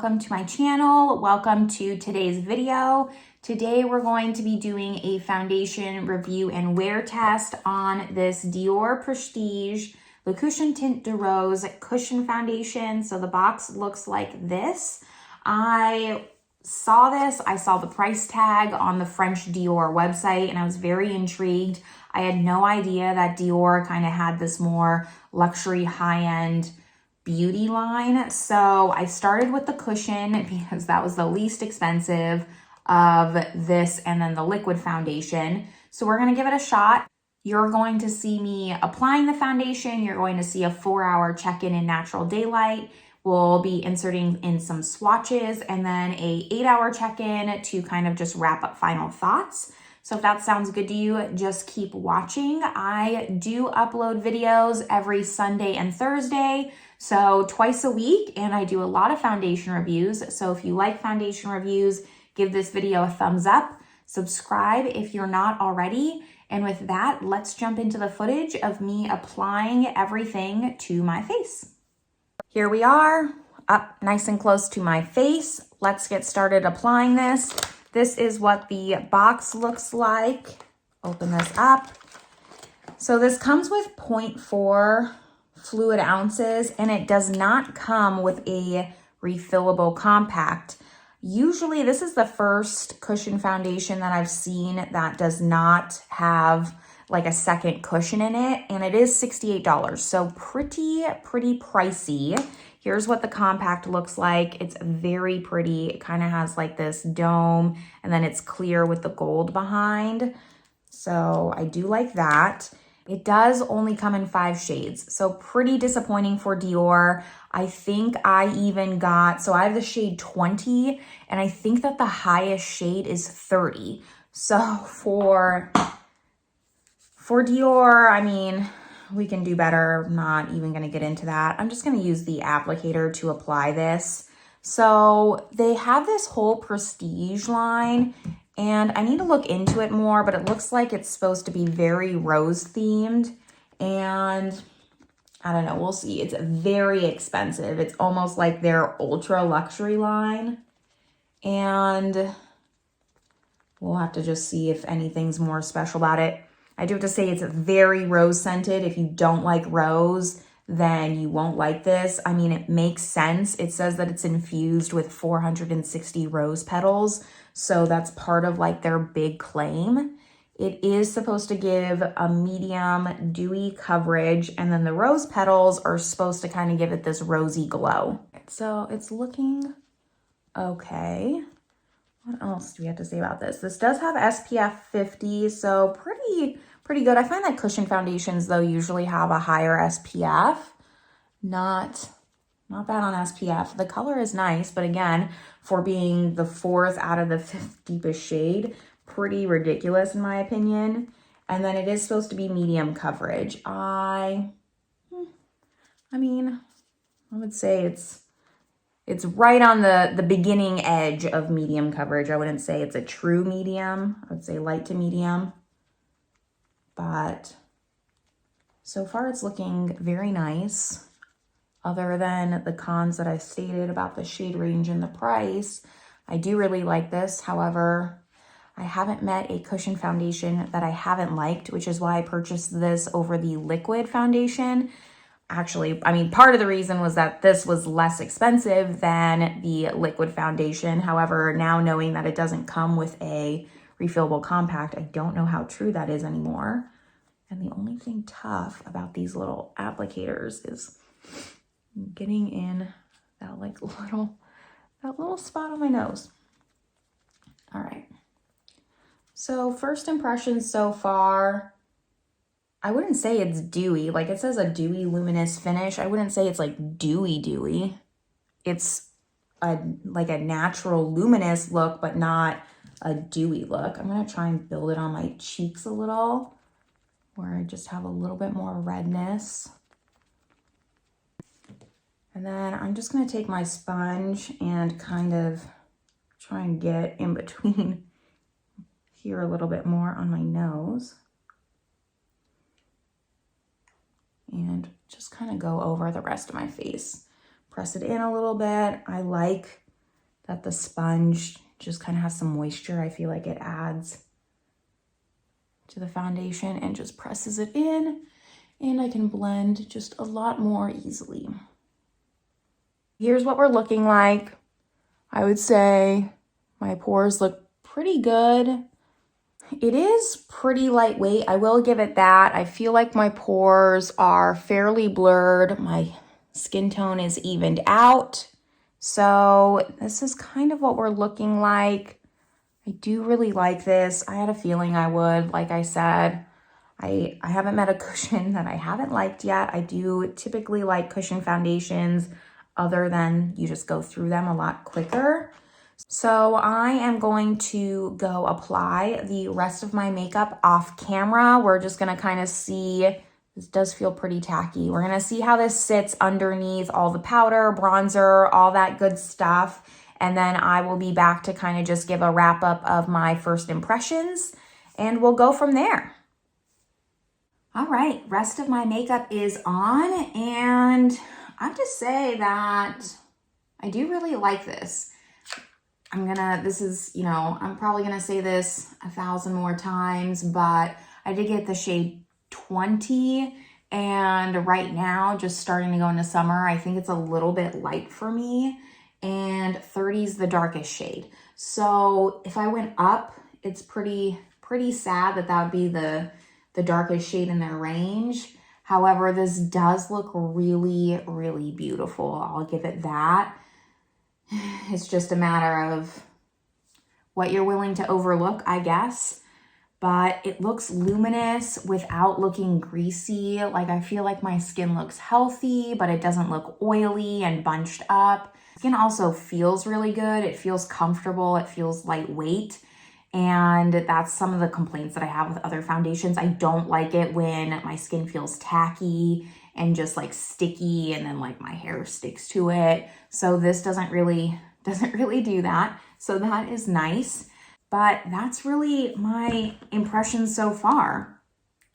welcome to my channel. Welcome to today's video. Today we're going to be doing a foundation review and wear test on this Dior Prestige Le Cushion Tint de Rose Cushion Foundation. So the box looks like this. I saw the price tag on the French Dior website and I was very intrigued. I had no idea that Dior kind of had this more luxury high-end beauty line. So I started with the cushion because that was the least expensive of this and then the liquid foundation. So we're gonna give it a shot. You're going to see me applying the foundation. You're going to see a 4-hour check-in in natural daylight. We'll be inserting in some swatches and then a 8-hour check-in to kind of just wrap up final thoughts. So if that sounds good to you, just keep watching. I do upload videos every Sunday and Thursday, so twice a week, and I do a lot of foundation reviews. So if you like foundation reviews, give this video a thumbs up, subscribe if you're not already. And with that, let's jump into the footage of me applying everything to my face. Here we are, up nice and close to my face. Let's get started applying this. This is what the box looks like. Open this up. So this comes with 0.4 fluid ounces and it does not come with a refillable compact. Usually this is the first cushion foundation that I've seen that does not have like a second cushion in it, and it is $68. So pretty pricey. Here's what the compact looks like. It's very pretty. It kind of has like this dome and then it's clear with the gold behind. So I do like that. It does only come in 5 shades. So pretty disappointing for Dior. I think I even got, so I have the shade 20 and I think that the highest shade is 30. So for Dior, I mean, we can do better. I'm not even going to get into that. I'm just going to use the applicator to apply this. So they have this whole prestige line and I need to look into it more, but it looks like it's supposed to be very rose themed and I don't know, we'll see. It's very expensive. It's almost like their ultra luxury line and we'll have to just see if anything's more special about it. I do have to say it's very rose scented. If you don't like rose, then you won't like this. I mean, it makes sense. It says that it's infused with 460 rose petals. So that's part of like their big claim. It is supposed to give a medium dewy coverage. And then the rose petals are supposed to kind of give it this rosy glow. So it's looking okay. What else do we have to say about this? This does have SPF 50, so pretty good. I find that cushion foundations, though, usually have a higher SPF. Not bad on SPF. The color is nice, but again, for being the 4th out of the 5th deepest shade, pretty ridiculous in my opinion. And then it is supposed to be medium coverage. I mean, I would say it's right on the beginning edge of medium coverage. I wouldn't say it's a true medium. I would say light to medium. But so far it's looking very nice. Other than the cons that I stated about the shade range and the price, I do really like this. However, I haven't met a cushion foundation that I haven't liked, which is why I purchased this over the liquid foundation. Actually, I mean, part of the reason was that this was less expensive than the liquid foundation. However, now knowing that it doesn't come with a refillable compact, I don't know how true that is anymore. And the only thing tough about these little applicators is getting in that like little spot on my nose. All right. So first impressions so far, I wouldn't say it's dewy. Like it says a dewy luminous finish. I wouldn't say it's like dewy. It's like a natural luminous look, but not a dewy look. I'm going to try and build it on my cheeks a little where I just have a little bit more redness. And then I'm just going to take my sponge and kind of try and get in between here a little bit more on my nose. And just kind of go over the rest of my face. Press it in a little bit. I like that the sponge just kind of has some moisture. I feel like it adds to the foundation and just presses it in, and I can blend just a lot more easily. Here's what we're looking like. I would say my pores look pretty good. It is pretty lightweight, I will give it that. I feel like my pores are fairly blurred. My skin tone is evened out. So this is kind of what we're looking like. I do really like this. I had a feeling I would, like I said. I haven't met a cushion that I haven't liked yet. I do typically like cushion foundations other than you just go through them a lot quicker. So I am going to go apply the rest of my makeup off camera. We're just gonna kind of see, this does feel pretty tacky. We're gonna see how this sits underneath all the powder, bronzer, all that good stuff. And then I will be back to kind of just give a wrap up of my first impressions, and we'll go from there. All right, rest of my makeup is on, and I have to say that I do really like this. This is, you know, I'm probably gonna say this 1,000 more times, but I did get the shade 20, and right now, just starting to go into summer, I think it's a little bit light for me, and 30 is the darkest shade. So if I went up, it's pretty sad that would be the darkest shade in their range. However, this does look really, really beautiful. I'll give it that. It's just a matter of what you're willing to overlook, I guess. But it looks luminous without looking greasy. Like, I feel like my skin looks healthy, but it doesn't look oily and bunched up. Skin also feels really good. It feels comfortable. It feels lightweight. And that's some of the complaints that I have with other foundations. I don't like it when my skin feels tacky and just like sticky, and then like my hair sticks to it. So this doesn't really do that. So that is nice. But that's really my impressions so far.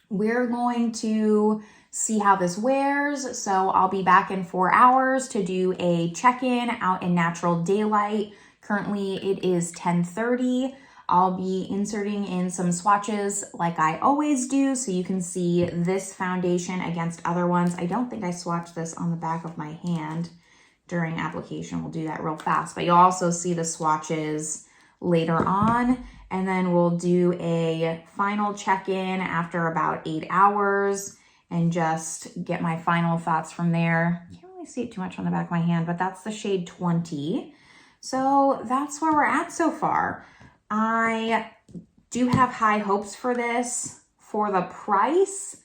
We're going to see how this wears. So I'll be back in 4 hours to do a check-in out in natural daylight. Currently it is 10:30. I'll be inserting in some swatches like I always do, so you can see this foundation against other ones. I don't think I swatched this on the back of my hand during application. We'll do that real fast, but you'll also see the swatches later on. And then we'll do a final check-in after about 8 hours and just get my final thoughts from there. You can't really see it too much on the back of my hand, but that's the shade 20. So that's where we're at so far. I do have high hopes for this. For the price,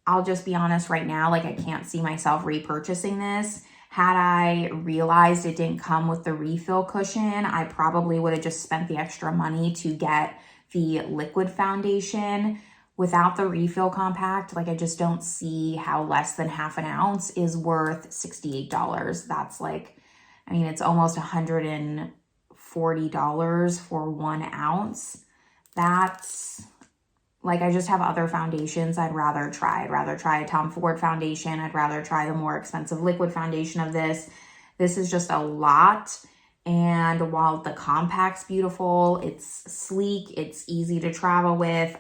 I'll just be honest right now, like I can't see myself repurchasing this. Had I realized it didn't come with the refill cushion, I probably would have just spent the extra money to get the liquid foundation. Without the refill compact, like I just don't see how less than half an ounce is worth $68. That's like, I mean, it's almost $140 for 1 ounce. That's like, I just have other foundations I'd rather try. I'd rather try a Tom Ford foundation. I'd rather try the more expensive liquid foundation of this. This is just a lot. And while the compact's beautiful, it's sleek, it's easy to travel with.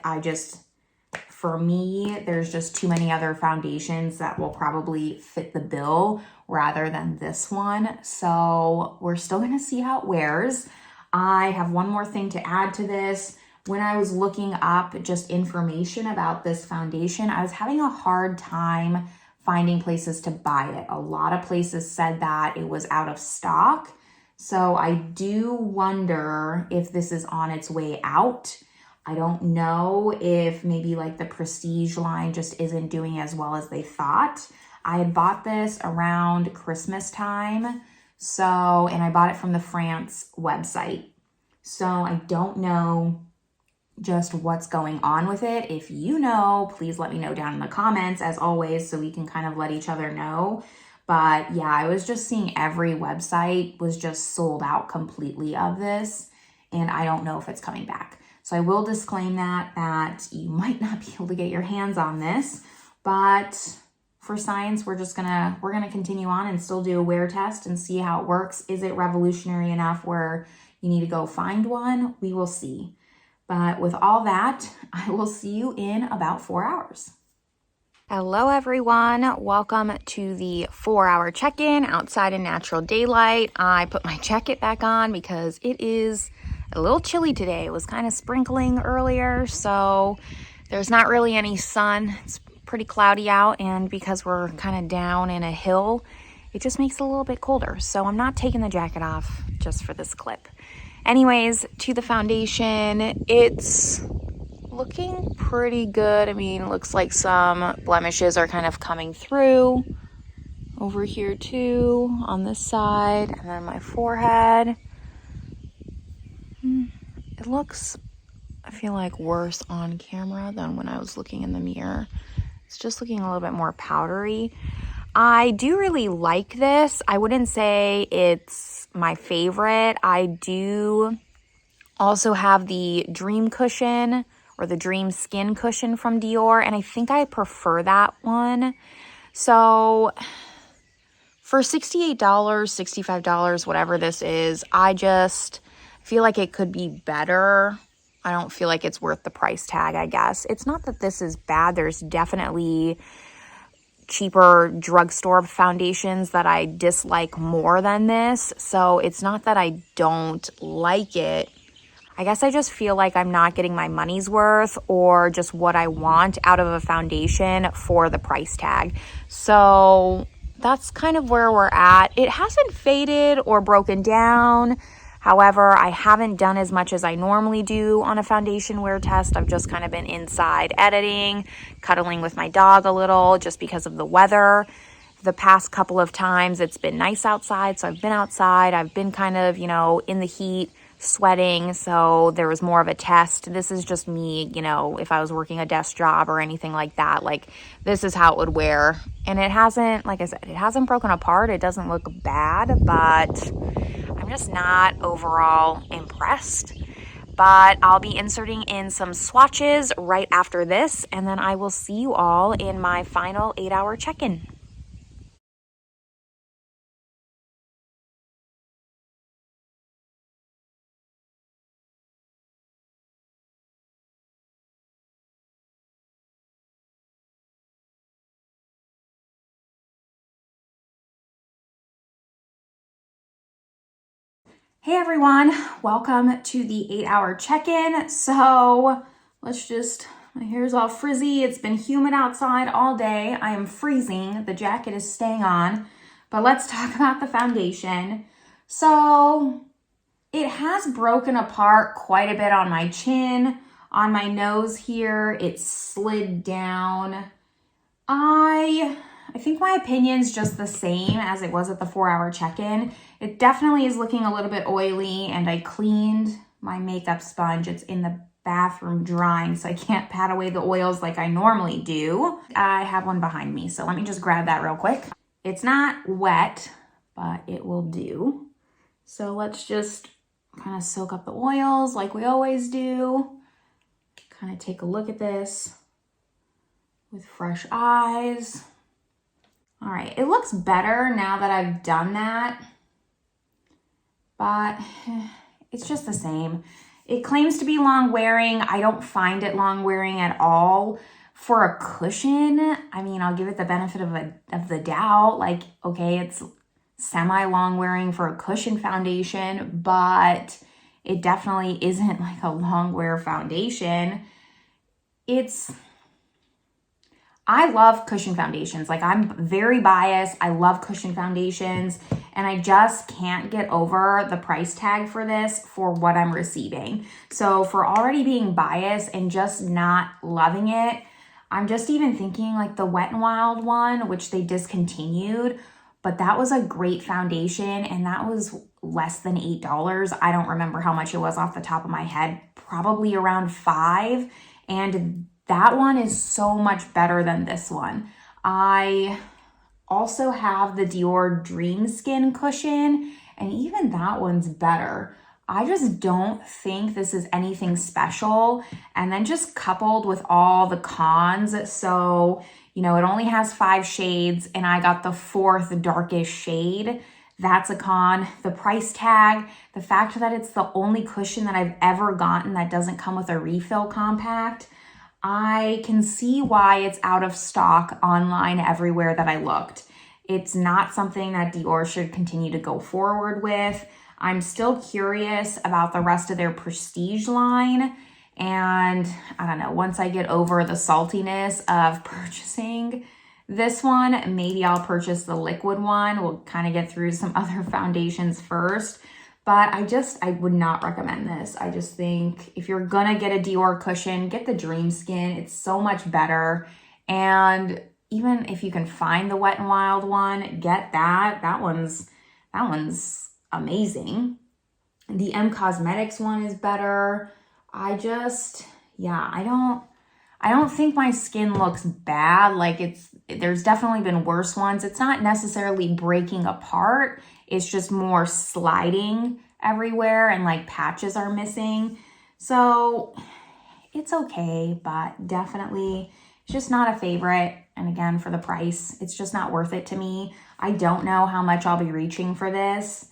For me, there's just too many other foundations that will probably fit the bill rather than this one. So we're still gonna see how it wears. I have one more thing to add to this. When I was looking up just information about this foundation, I was having a hard time finding places to buy it. A lot of places said that it was out of stock. So I do wonder if this is on its way out. I don't know if maybe like the Prestige line just isn't doing as well as they thought. I had bought this around Christmas time. And I bought it from the France website. So I don't know just what's going on with it. If you know, please let me know down in the comments as always, so we can kind of let each other know. But yeah, I was just seeing every website was just sold out completely of this, and I don't know if it's coming back. So I will disclaim that you might not be able to get your hands on this, but for science. We're gonna continue on and still do a wear test and see how it works. Is it revolutionary enough where you need to go find one? We will see. But with all that, I will see you in about 4 hours. Hello everyone, welcome to the 4-hour check-in outside in natural daylight. I put my jacket back on because it is a little chilly today. It was kind of sprinkling earlier, so there's not really any sun. It's pretty cloudy out, and because we're kind of down in a hill, it just makes it a little bit colder. So I'm not taking the jacket off just for this clip. Anyways, to the foundation, it's looking pretty good. I mean, it looks like some blemishes are kind of coming through over here too, on this side, and then my forehead. It looks, I feel like, worse on camera than when I was looking in the mirror. It's just looking a little bit more powdery. I do really like this. I wouldn't say it's my favorite. I do also have the Dream Cushion, or the Dream Skin Cushion from Dior, and I think I prefer that one. So for $68, $65, whatever this is, I just feel like it could be better. I don't feel like it's worth the price tag, I guess. It's not that this is bad. There's definitely cheaper drugstore foundations that I dislike more than this. So it's not that I don't like it. I guess I just feel like I'm not getting my money's worth or just what I want out of a foundation for the price tag. So that's kind of where we're at. It hasn't faded or broken down. However, I haven't done as much as I normally do on a foundation wear test. I've just kind of been inside editing, cuddling with my dog a little just because of the weather. The past couple of times it's been nice outside, so I've been outside. I've been kind of, in the heat, sweating, so there was more of a test. This is just me, if I was working a desk job or anything like that, like this is how it would wear. And it hasn't, like I said, it hasn't broken apart. It doesn't look bad, but I'm just not overall impressed. But I'll be inserting in some swatches right after this, and then I will see you all in my final 8-hour check-in. Hey everyone, welcome to the 8-hour check-in. So my hair's all frizzy. It's been humid outside all day. I am freezing. The jacket is staying on, but let's talk about the foundation. So it has broken apart quite a bit on my chin, on my nose here. It slid down. I think my opinion's just the same as it was at the 4-hour check-in. It definitely is looking a little bit oily, and I cleaned my makeup sponge. It's in the bathroom drying, so I can't pat away the oils like I normally do. I have one behind me, so let me just grab that real quick. It's not wet, but it will do. So let's just kind of soak up the oils like we always do. Kind of take a look at this with fresh eyes. All right, it looks better now that I've done that, but it's just the same. It claims to be long wearing. I don't find it long wearing at all. For a cushion, I mean, I'll give it the benefit of the doubt. Like, okay, it's semi long wearing for a cushion foundation, but it definitely isn't like a long wear foundation. I love cushion foundations. Like, I'm very biased. I love cushion foundations, and I just can't get over the price tag for this for what I'm receiving. So for already being biased and just not loving it, I'm just even thinking like the Wet n Wild one, which they discontinued, but that was a great foundation, and that was less than $8. I don't remember how much it was off the top of my head, probably around $5, and that one is so much better than this one. I also have the Dior Dream Skin Cushion, and even that one's better. I just don't think this is anything special. And then just coupled with all the cons. So, You know, it only has 5 shades and I got the 4th darkest shade. That's a con. The price tag, the fact that it's the only cushion that I've ever gotten that doesn't come with a refill compact, I can see why it's out of stock online everywhere that I looked. It's not something that Dior should continue to go forward with. I'm still curious about the rest of their prestige line. And I don't know, once I get over the saltiness of purchasing this one, maybe I'll purchase the liquid one. We'll kind of get through some other foundations first. But I would not recommend this. I just think if you're gonna get a Dior cushion, get the Dream Skin. It's so much better. And even if you can find the Wet n Wild one, get that. That one's amazing. The M Cosmetics one is better. I don't think my skin looks bad. Like there's definitely been worse ones. It's not necessarily breaking apart. It's just more sliding everywhere and like patches are missing. So it's okay, but definitely it's just not a favorite. And again, for the price, it's just not worth it to me. I don't know how much I'll be reaching for this.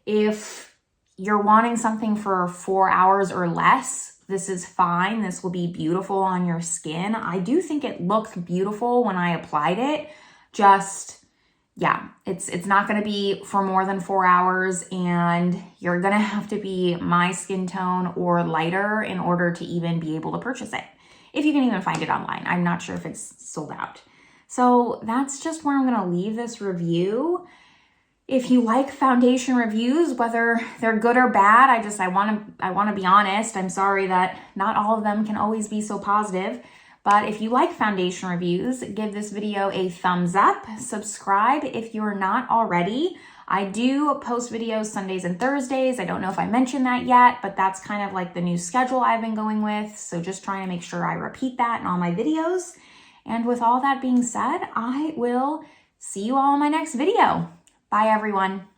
If you're wanting something for 4 hours or less, this is fine. This will be beautiful on your skin. I do think it looked beautiful when I applied it. Just, yeah, it's not gonna be for more than 4 hours, and you're gonna have to be my skin tone or lighter in order to even be able to purchase it. If you can even find it online. I'm not sure if it's sold out. So that's just where I'm gonna leave this review. If you like foundation reviews, whether they're good or bad, I want to be honest. I'm sorry that not all of them can always be so positive. But if you like foundation reviews, give this video a thumbs up. Subscribe if you're not already. I do post videos Sundays and Thursdays. I don't know if I mentioned that yet, but that's kind of like the new schedule I've been going with. So just trying to make sure I repeat that in all my videos. And with all that being said, I will see you all in my next video. Bye, everyone.